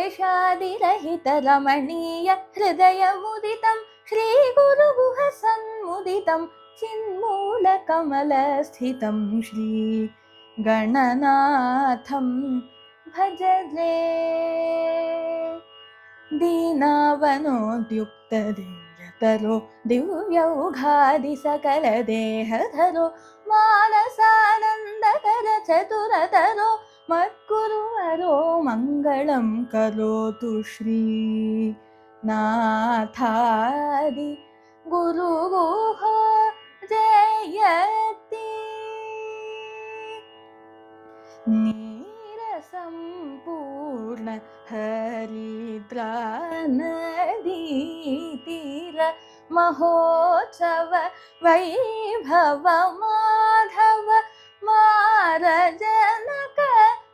द्वेषादिरहितरमणीय हृदयमुदितं श्रीगुरुगुहसन्मुदितं चिन्मूलकमलस्थितं श्रीगणनाथं भजले। दीनावनोद्युक्तदिव्यतरो दिव्यौघादिसकलदेहधरो मानसानन्दकर चतुरतरो मद्गुरुवरो मङ्गलं करोतु श्रीनाथादि गुरुगुहो जयति। नीरसम्पूर्ण हरिद्रा नदीतीर महोत्सव वैभव माधव मारजनक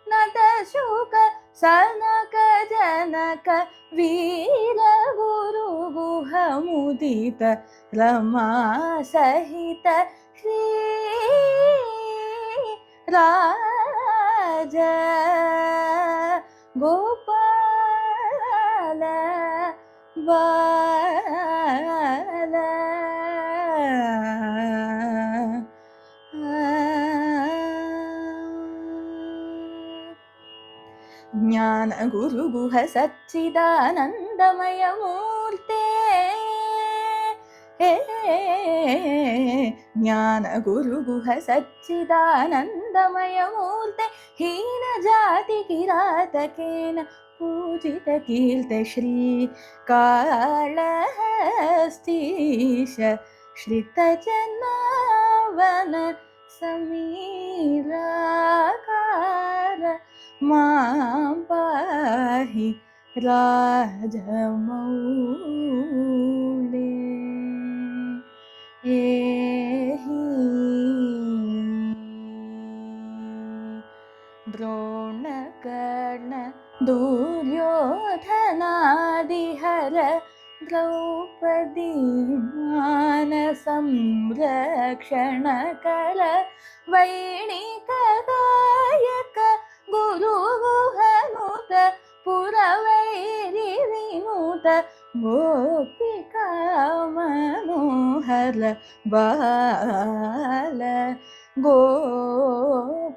नदशुक सनक जनक वीर गुरु गुह मुदित रमा सहित श्री राज गोपाल बाल ज्ञान गुरु गुह सच्चिदानंदमय मूर्ते ज्ञान गुरु गुह सच्चिदानंदमय मूर्ते हीन जाति किरातकेन पूजित कीर्ते श्री कालहस्तीश श्रित जनावन समीराकार मां पाहि राजमौले। द्रोणकर्ण दुर्योधनादिहर द्रौपदी मानसंरक्षणकर वैणिकदायक गुरुगुहनुत पुरवैरि विनुत गोपिका मनोहर बाल गोपाल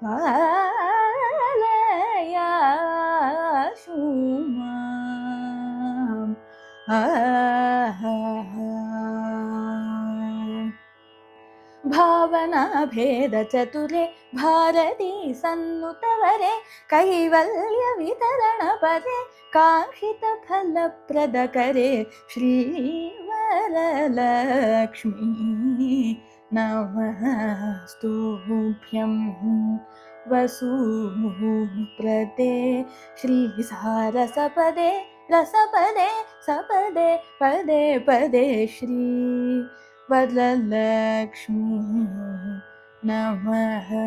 पालयाशु मां। भावना भेद चतुरे भारती सन्नुतवरे कैवल्य वितरण परे कांक्षित फल प्रद करे श्रीवरलक्ष्मी नमस्तुभ्यं वसुप्रदे श्रीसारसपदे रसपदे सपदे पदे पदे श्री वरलक्ष्मी नमस्तुभ्यम्।